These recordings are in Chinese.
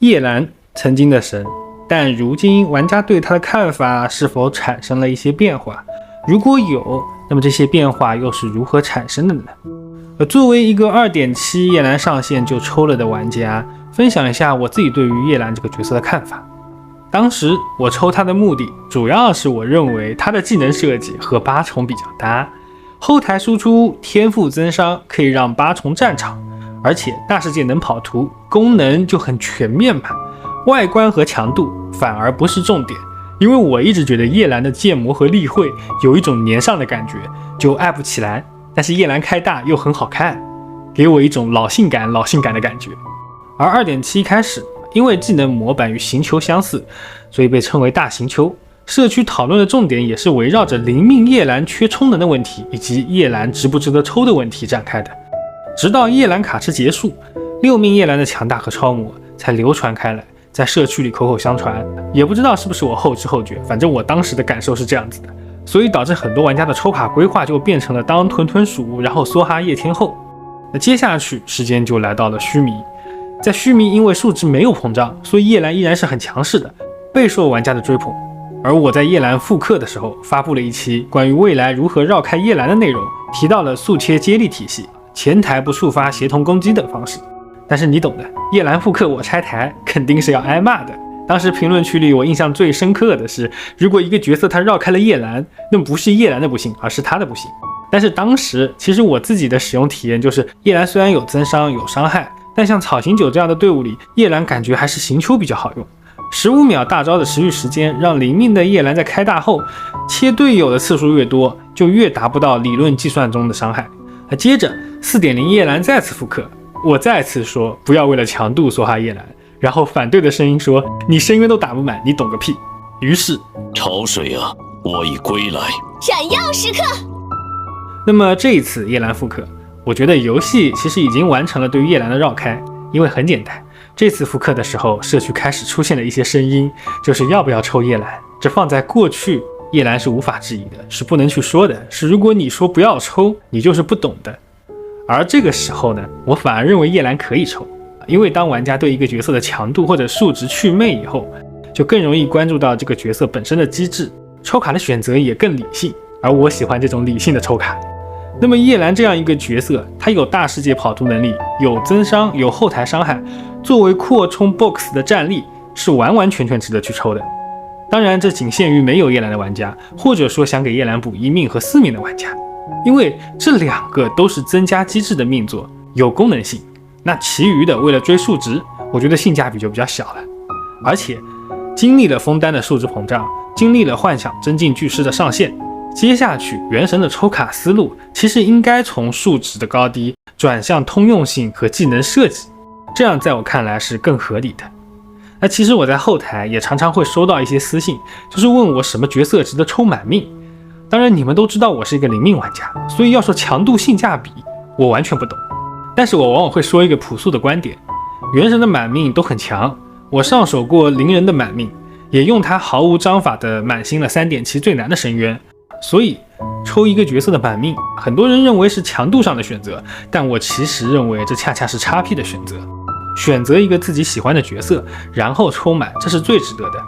叶蓝曾经的神，但如今玩家对他的看法是否产生了一些变化？如果有，那么这些变化又是如何产生的呢？作为一个 2.7 叶蓝上线就抽了的玩家，分享一下我自己对于叶蓝这个角色的看法。当时我抽他的目的主要是我认为他的技能设计和八重比较搭，后台输出天赋增伤可以让八重战场，而且大世界能跑图，功能就很全面嘛。外观和强度反而不是重点，因为我一直觉得叶蓝的剑魔和例会有一种黏上的感觉，就爱不起来。但是叶蓝开大又很好看，给我一种老性感的感觉。而 2.7 开始，因为技能模板与行球相似，所以被称为大行球。社区讨论的重点也是围绕着灵命叶蓝缺充能的问题，以及叶蓝值不值得抽的问题展开的。直到叶蓝卡池结束，6命叶蓝的强大和超模才流传开来，在社区里口口相传。也不知道是不是我后知后觉，反正我当时的感受是这样子的，所以导致很多玩家的抽卡规划就变成了当屯屯鼠，然后梭哈叶天后。那接下去时间就来到了须弥，在须弥因为数值没有膨胀，所以叶蓝依然是很强势的，备受玩家的追捧。而我在叶蓝复刻的时候发布了一期关于未来如何绕开叶蓝的内容，提到了速切接力体系、前台不触发协同攻击等方式。但是你懂的，叶蓝复刻我拆台肯定是要挨骂的。当时评论区里我印象最深刻的是，如果一个角色他绕开了叶蓝，那不是叶蓝的不幸，而是他的不幸。但是当时其实我自己的使用体验就是，叶蓝虽然有增伤有伤害，但像草行酒这样的队伍里，叶蓝感觉还是行丘比较好用。15秒大招的持续时间，让灵命的叶蓝在开大后切队友的次数越多，就越达不到理论计算中的伤害。接着 4.0 叶蓝再次复刻，我再次说不要为了强度梭哈叶蓝，然后反对的声音说你深渊都打不满，你懂个屁。于是潮水啊，我已归来，闪耀时刻。那么这一次叶蓝复刻，我觉得游戏其实已经完成了对于叶蓝的绕开，因为很简单，这次复刻的时候，社区开始出现了一些声音，就是要不要抽叶蓝。这放在过去，叶蓝是无法质疑的，是不能去说的，是如果你说不要抽，你就是不懂的。而这个时候呢，我反而认为叶蓝可以抽，因为当玩家对一个角色的强度或者数值祛魅以后，就更容易关注到这个角色本身的机制，抽卡的选择也更理性，而我喜欢这种理性的抽卡。那么叶蓝这样一个角色，他有大世界跑图能力，有增伤，有后台伤害，作为扩充 BOX 的战力是完完全全值得去抽的。当然这仅限于没有叶蓝的玩家，或者说想给叶蓝补1命和4命的玩家，因为这两个都是增加机制的命座，有功能性。那其余的为了追数值，我觉得性价比就比较小了。而且经历了枫丹的数值膨胀，经历了幻想真境巨狮的上线，接下去原神的抽卡思路其实应该从数值的高低转向通用性和技能设计，这样在我看来是更合理的。那其实我在后台也常常会收到一些私信，就是问我什么角色值得抽满命。当然你们都知道我是一个0命玩家，所以要说强度性价比我完全不懂，但是我往往会说一个朴素的观点，原神的满命都很强，我上手过灵人的满命，也用它毫无章法的满星了 3.7 最难的深渊。所以抽一个角色的满命，很多人认为是强度上的选择，但我其实认为这恰恰是XP的选择。选择一个自己喜欢的角色，然后抽满，这是最值得的。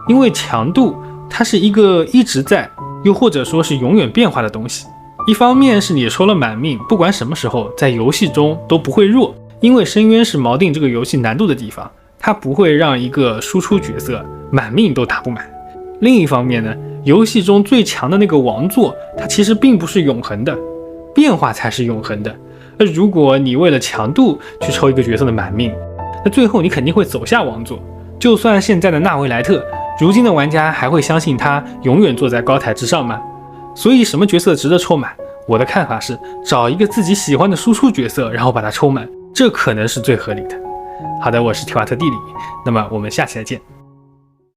因为强度它是一个一直在，又或者说是永远变化的东西。一方面是你抽了满命，不管什么时候在游戏中都不会弱，因为深渊是锚定这个游戏难度的地方，它不会让一个输出角色满命都打不满。另一方面呢，游戏中最强的那个王座，它其实并不是永恒的，变化才是永恒的。而如果你为了强度去抽一个角色的满命，那最后你肯定会走下王座。就算现在的纳维莱特，如今的玩家还会相信他永远坐在高台之上吗？所以什么角色值得抽满？我的看法是找一个自己喜欢的输出角色，然后把它抽满，这可能是最合理的。好的，我是提瓦特地理，那么我们下期再见。